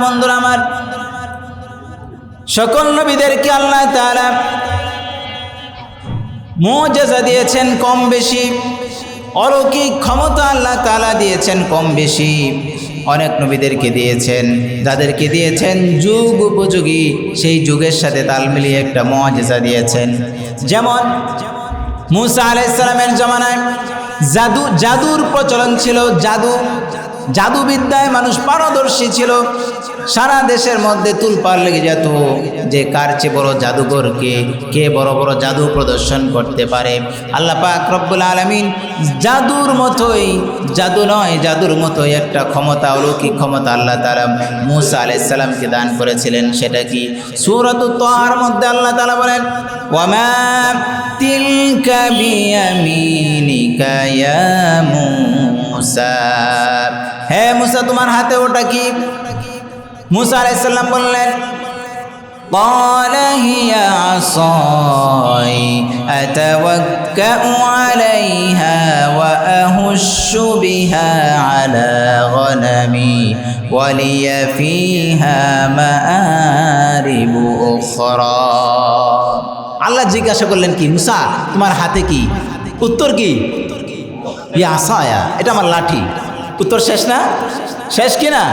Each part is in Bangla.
বন্ধুরা আমার, সকল নবীদেরকে আল্লাহ তাআলা মুজিজা দিয়েছেন কম বেশি, অলৌকিক ক্ষমতা আল্লাহ তাআলা দিয়েছেন কম বেশি। অনেক নবীদেরকে দিয়েছেন, যাদেরকে দিয়েছেন যুগ উপযোগী, সেই যুগের সাথে তাল মিলিয়ে একটা মুজিজা দিয়েছেন। যেমন মূসা আলাইহিস সালামের জামানায় জাদুর প্রচলন ছিল। জাদুবিদ্যায় মানুষ পারদর্শী ছিল। সারা দেশের মধ্যে তুলপাড় লেগে যেত যে কার চেয়ে বড় জাদুঘর কে বড় বড় জাদু প্রদর্শন করতে পারে। আল্লাহ পাক রব্বুল আলামিন জাদুর মতোই, জাদু নয় জাদুর মতোই একটা ক্ষমতা, অলৌকিক ক্ষমতা আল্লাহ তাআলা মূসা আলাইহিস সালামকে দান করেছিলেন। সেটা কি? সূরাতুত তাহার মধ্যে আল্লাহ তাআলা বলেন, ওয়ামা তিলকা বিয়ামিনিকা ইয়া মূসা, হে মূসা তোমার হাতে ওটা কি? মূসা আলাইহিস সালাম বললেন, ক্বালা হিয়া আসাই আতাওয়াক্কাউ আলাইহা ওয়া আহুশু বিহা আলা গনামি ওয়া লিয়া ফিহা মাআরিবু উখরা। আল্লাহ জিজ্ঞাসা করলেন, কি মূসা তোমার হাতে কি? উত্তর কি? ইয়া আসায়া, এটা আমার লাঠি। উত্তর শেষ না? শেষ কি না?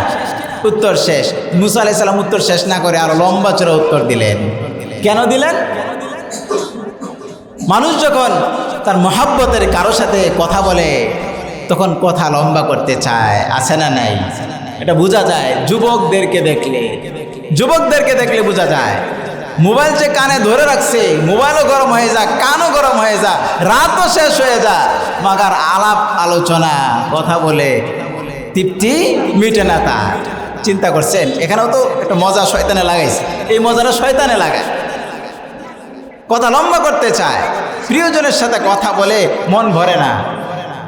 উত্তর শেষ। মূসা আলাইহিস সালাম উত্তর শেষ না করে আরো লম্বা চড়া উত্তর দিলেন। কেন দিলেন? মানুষ যখন তার মহব্বতের কারো সাথে কথা বলে তখন কথা লম্বা করতে চায়, আছে না নাই? এটা বোঝা যায় যুবকদেরকে দেখলে বোঝা যায়। মোবাইল যে কানে ধরে রাখছে, মোবাইলও গরম হয়ে যা, কানও গরম হয়ে যা, রাতও শেষ হয়ে যা, মাগার আলাপ আলোচনা কথা বলে তৃপ্তি মিটে না তার। চিন্তা করছেন? এখানেও তো একটা মজা শয়তানে লাগাইছে। এই মজাটা শয়তানে লাগায়, কথা লম্বা করতে চায়। প্রিয়জনের সাথে কথা বলে মন ভরে না,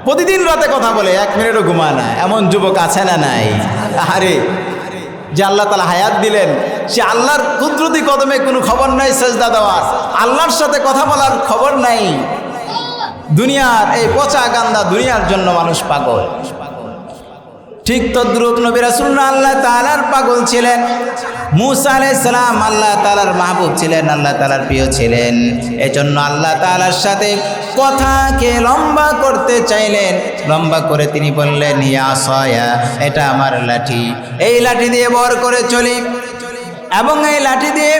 প্রতিদিন রাতে কথা বলে 1 মিনিটও ঘুমায় না। এমন যুবক আছে না নাই? আরে যে আল্লাহ তাআলা হায়াত দিলেন, সে আল্লাহর কুদরতি কদমে কোনো খবর নাই সেজদা দেওয়ার, আল্লাহর সাথে কথা বলার খবর নাই। দুনিয়ার এই পচা গান্দা দুনিয়ার জন্য মানুষ পাগল। ঠিক তদ্রূপ নবী রাসূলুল্লাহ আল্লাহ তাআলার পাগল ছিলেন। মূসা আলাইহিস সালাম আল্লাহ তাআলার মাহবুব ছিলেন, আল্লাহ তাআলার প্রিয় ছিলেন। এজন্য আল্লাহ তাআলার সাথে কথাকে লম্বা করতে চাইলেন। লম্বা করে তিনি বললেন, ইয়া আসায়া, এটা আমার লাঠি, এই লাঠি দিয়ে বর করে চলি এবং এই লাঠি দিয়ে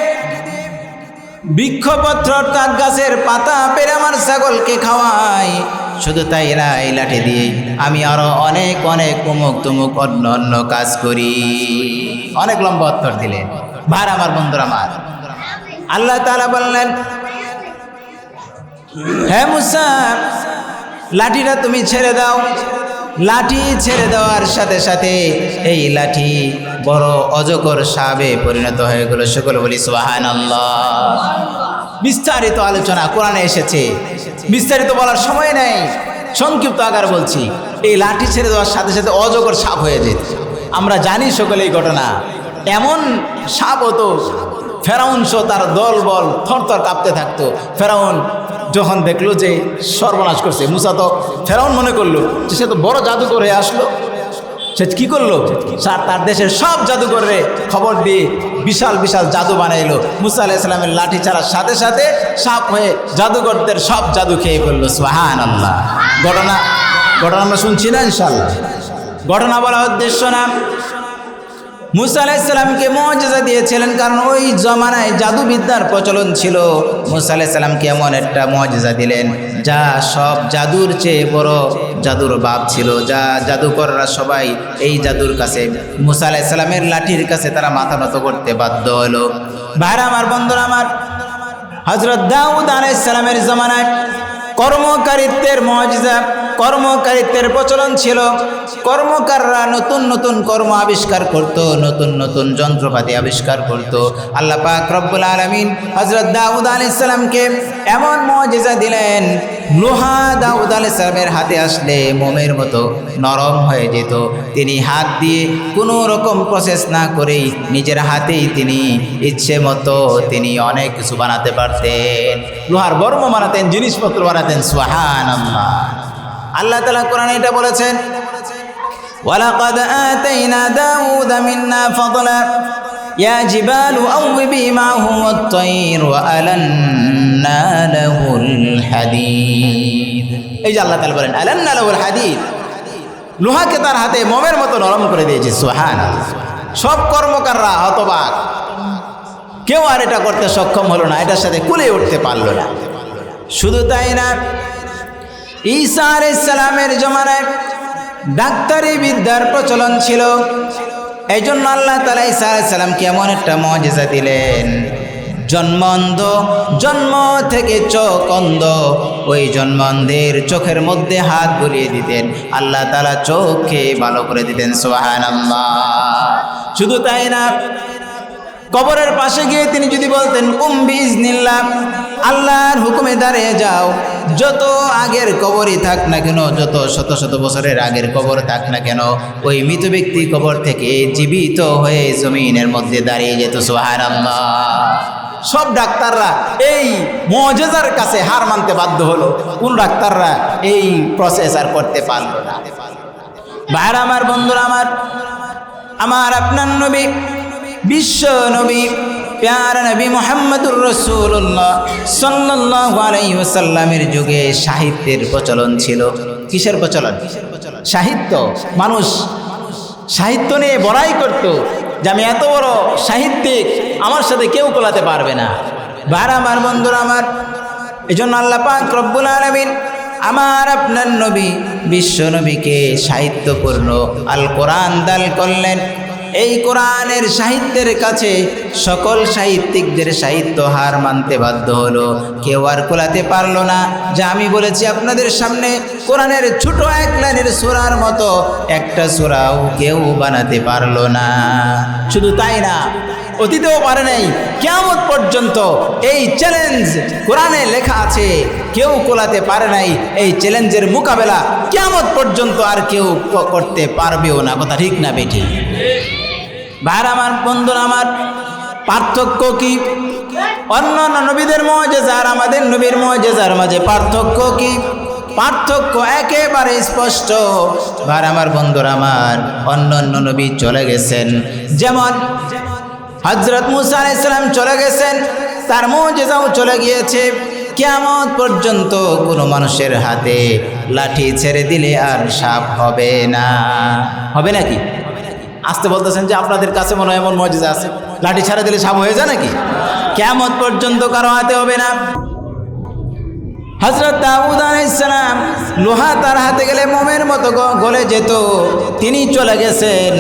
বৃক্ষপত্র অর্থাৎ গাছের পাতা পেরে আমার ছাগলকে খাওয়াই। শুধু তাই না, এই লাঠি দিয়ে আমি আরো অনেক অনেক অমুক তুমুক অন্য কাজ করি। অনেক লম্বা উত্তর দিলেন। ভাই আমার বন্ধুরা আমার, আল্লাহ তাআলা বললেন, হে মূসা লাঠিটা তুমি ছেড়ে দাও। লাঠি ছেড়ে দেওয়ার সাথে সাথে এই লাঠি বড় অজগর সাপে পরিণত হয়ে গেল। সকলে বলি সুবহানাল্লাহ। বিস্তারিত আলোচনা কোরআনে এসেছে, বিস্তারিত বলার সময় নেই, সংক্ষিপ্ত আকার বলছি। এই লাঠি ছেড়ে দেওয়ার সাথে সাথে অজগর সাপ হয়ে যেত। আমরা জানি সকলে এই ঘটনা। এমন সাপ হতো, ফেরাউন সহ তার দল বল থরথর কাঁপতে থাকতো। ফেরাউন যখন দেখলো যে সর্বনাশ করছে, মূসা তো ফেরাউন মনে করলো যে সে তো বড় জাদুকর হয়ে আসলো। সে কি করলো? তার দেশের সব জাদুকররে খবর দিয়ে বিশাল বিশাল জাদু বানাইলো। মূসা আলাইহিস সালামের লাঠি ছাড়ার সাথে সাথে সাপ হয়ে জাদুকরদের সব জাদু খেয়ে ফেললো। সুবহানাল্লাহ। ঘটনা আমরা শুনছি না? ইনশাআল্লাহ ঘটনা বলা উদ্দেশ্য না। মূসা আলাইহিস সালামকে মুজিজা দিয়েছিলেন, কারণ ওই জমানায় জাদুবিদ্যার প্রচলন ছিল। মূসা আলাইহিস সালামকে এমন একটা মুজিজা দিলেন যা সব জাদুর চেয়ে বড় জাদুর বাপ ছিল। যা জাদুকররা সবাই এই জাদুর কাছে, মূসা আলাইহিস সালামের লাঠির কাছে তারা মাথা নত করতে বাধ্য হলো। ভাইরা আমার, বন্ধুরা আমার, হযরত দাউদ আলাইহিস সালামের জমানায় কর্মকারিত্বের মুজিজা, কর্মকারিত্বের প্রচলন ছিল। কর্মকাররা নতুন নতুন কর্ম আবিষ্কার করত, নতুন নতুন যন্ত্রপাতি আবিষ্কার করত। আল্লাহ পাক রব্বুল আলামিন হযরত দাউদ আলাইহিস সালামকে এমন মুজিজা দিলেন, লোহা দাউদ আলাইহিস সালামের হাতে আসলে মোমের মতো নরম হয়ে যেত। তিনি হাত দিয়ে কোনো রকম প্রসেস না করেই নিজের হাতেই তিনি ইচ্ছে মতো তিনি অনেক কিছু বানাতে পারতেন। লোহার বর্ম বানাতেন, জিনিসপত্র বানাতেন। সুবহানাল্লাহ। আল্লাহ তাআলা কোরআনে এটা বলেছেন, ওয়ালাকাদ আতাইনা দাউদা মিন্না ফাদলা ইয়া জিবালু আওবি মাহু ওয়াত-তায়র ওয়া আলান্না লাহুল হাদীদ। এই যে আল্লাহ তাআলা বলেন আলান্না লাহুল হাদীদ, লোহাকে তার হাতে মোমের মতো নরম করে দিয়েছে। সুবহানাল্লাহ। সব কর্মকাররা হতবাক, কেউ আর এটা করতে সক্ষম হলো না, এটার সাথে কুলে উঠতে পারলো না। শুধু তাই না, ঈসা আলাইহিস সালামের জমানায় ডাক্তারি বিদ্যার প্রচলন ছিল। এই জন্য আল্লাহ তাআলা ঈসা আলাইহিস সালামকে এমন একটা মুজিজা দিলেন, জন্মন্ধ, জন্ম থেকে চোখ অন্ধ, ওই জন্মন্ধের চোখের মধ্যে হাত বুলিয়ে দিতেন, আল্লাহ তাআলা চোখকে ভালো করে দিতেন। সুবহানাল্লাহ। শুধু তাই না, কবরের পাশে গিয়ে তিনি যদি বলতেন বিইজনিল্লাহ, আল্লাহর হুকুমে দাঁড়িয়ে যাও, যত আগের কবরই থাক না কেন, যত শত শত বছরের আগের কবর থাক না কেন, ওই মৃত ব্যক্তি কবর থেকে জীবিত হয়ে জমিনের মধ্যে দাঁড়িয়ে যেত। সুবহানাল্লাহ। সব ডাক্তাররা এই মুজিজার কাছে হার মানতে বাধ্য হলো, কোন ডাক্তাররা এই প্রসেস আর করতে পারলো না। ভাইরা আমার, বন্ধুরা আমার, আমার আপনার নবী, বিশ্ব নবী, প্যারা নবী মুহাম্মদুর রাসূলুল্লাহ সাল্লাল্লাহু আলাইহি ওয়াসাল্লামের যুগে সাহিত্যের প্রচলন ছিল। কিসের প্রচলন? সাহিত্য। মানুষ সাহিত্য নিয়ে বড়াই করত যে আমি এত বড় সাহিত্যিক, আমার সাথে কেউ কোলাতে পারবে না। ভাইরা আমার, বন্ধুরা আমার, এই জন্য আল্লাহ পাক রব্বুল আলামিন আমার আপনার নবী বিশ্ব নবীকে সাহিত্যপূর্ণ আল কোরআন দান করলেন। এই কোরআনের সাহিত্যের কাছে সকল সাহিত্যিকদের সাহিত্য হার মানতে বাধ্য হলো, কেউ আর কোলাতে পারলো না। যা আমি বলেছি আপনাদের সামনে, কোরআনের ছোট এক লাইনের সূরার মতো একটা সূরাও কেউ বানাতে পারলো না। শুধু তাই না, অতীতেও পারে নাই, কিয়ামত পর্যন্ত এই চ্যালেঞ্জ কোরআনে লেখা আছে, কেউ কোলাতে পারে নাই। এই চ্যালেঞ্জের মোকাবেলা কিয়ামত পর্যন্ত আর কেউ করতে পারবেও না। কথা ঠিক না বেঠি? ভাইরা আমার, বন্ধুরা আমার, পার্থক্য কি? অন্যান্য নবীদের মুজিজা আর আমাদের নবীর মুজিজার মাঝে পার্থক্য কি? পার্থক্য একেবারে স্পষ্ট। ভাইরা আমার, বন্ধুরা আমার, অন্যান্য নবী চলে গেছেন, যেমন হযরত মুসা আলাইহিস সালাম চলে গেছেন, তার মুজিজাও চলে গিয়েছে। কিয়ামত পর্যন্ত কোনো মানুষের হাতে লাঠি ছেড়ে দিলে আর সাপ হবে না। হবে নাকি? আসতে বলতেছেন যে আপনাদের কাছে মনে হয় এমন মুজিজা আছে, লাঠি ছেড়ে দিলে সাপ হয়ে যায় নাকি? কিয়ামত পর্যন্ত কারো হাতে হবে না। হযরত দাউদ আলাইহিস সালাম, লোহা তার হাতে গেলে মোমের মতো গলে যেত, তিনি চলে গেছেন।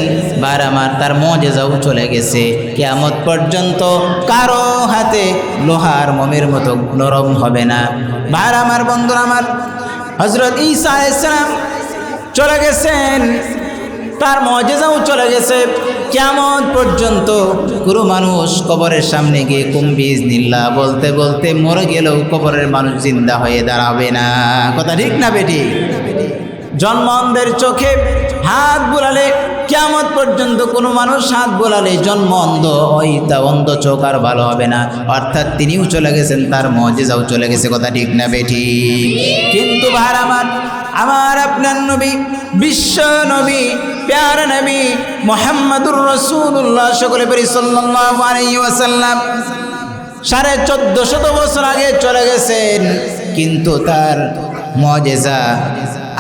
বার আমার, তার মুজিজাও চলে গেছে। কিয়ামত পর্যন্ত কারো হাতে লোহার মোমের মতো নরম হবে না। বার আমার, বন্ধুরা আমার, হযরত ঈসা আলাইহিস সালাম চলে গেছেন, তার মুজিজাও চলে গেছে। কিয়ামত পর্যন্ত কোনো মানুষ কবরের সামনে গিয়ে বিইজনিল্লাহ বলতে বলতে মরে গেলেও কবরের মানুষ জিন্দা হয়ে দাঁড়াবে না। কথা ঠিক না বেটি? জন্মন্ধের চোখে হাত বুলালে, কিয়ামত পর্যন্ত কোনো মানুষ হাত বোলালে জন্ম অন্ধ, ওই তা অন্ধ চোখ আর ভালো হবে না। অর্থাৎ তিনিও চলে গেছেন, তার মুজিজাও চলে গেছে। কথা ঠিক না বেটি? কিন্তু ভাইরা আমার, আমার আপনার নবী বিশ্ব নবী প্যারা নবী মুহাম্মদুর রাসূলুল্লাহ, সকলে বলি সাল্লাল্লাহু আলাইহি ওয়াসাল্লাম, 1450 বছর আগে চলে গেছেন, কিন্তু তার মুজিজা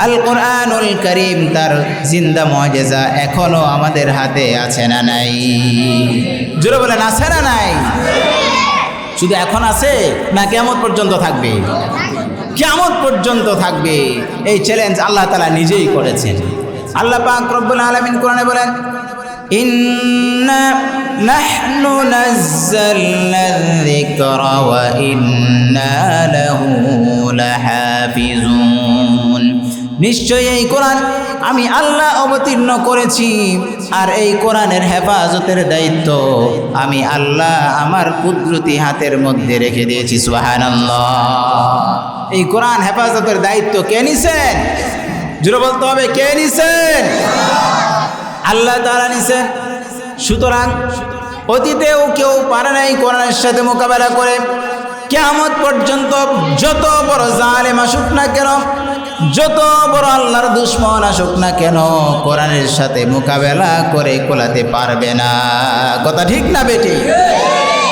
আল কোরআনুল কারীম, তার জিন্দা মুজিজা এখনো আমাদের হাতে আছে না নাই? জোরে বলেন, আছে না নাই? শুধু এখন আছে না কিয়ামত পর্যন্ত থাকবে? কিয়ামত পর্যন্ত থাকবে। এই চ্যালেঞ্জ আল্লাহ তাআলা নিজেই করেছেন। আল্লাহ পাক রব্বুল আলামিন কোরআনে বলেন, ইন্না নাহনু নাযালনা যিকরা ওয়া ইন্না লাহু লাহাফিজুন। নিশ্চয়ই এই কোরআন আমি আল্লাহ অবতীর্ণ করেছি, আর এই কোরআনের হেফাজতের দায়িত্ব আমি আল্লাহ আমার কুদরতি হাতের মধ্যে রেখে দিয়েছি। সুবহানাল্লাহ। এই কোরআন হেফাজতের দায়িত্ব কে নিছেন? জোরে বলতে হবে, কে নিছেন? আল্লাহ তাআলা নিছেন। সুতরাং অতীতেও কেউ পারে নাই কোরআনের সাথে মোকাবেলা করে। কিয়ামত পর্যন্ত যত বড় জালেম আসুক না কেন, যত বড় আল্লাহর দুশ্মন আসুক না কেন কোরআনের সাথে মোকাবেলা করে কোলাতে পারবে না। কথা ঠিক না বেটি?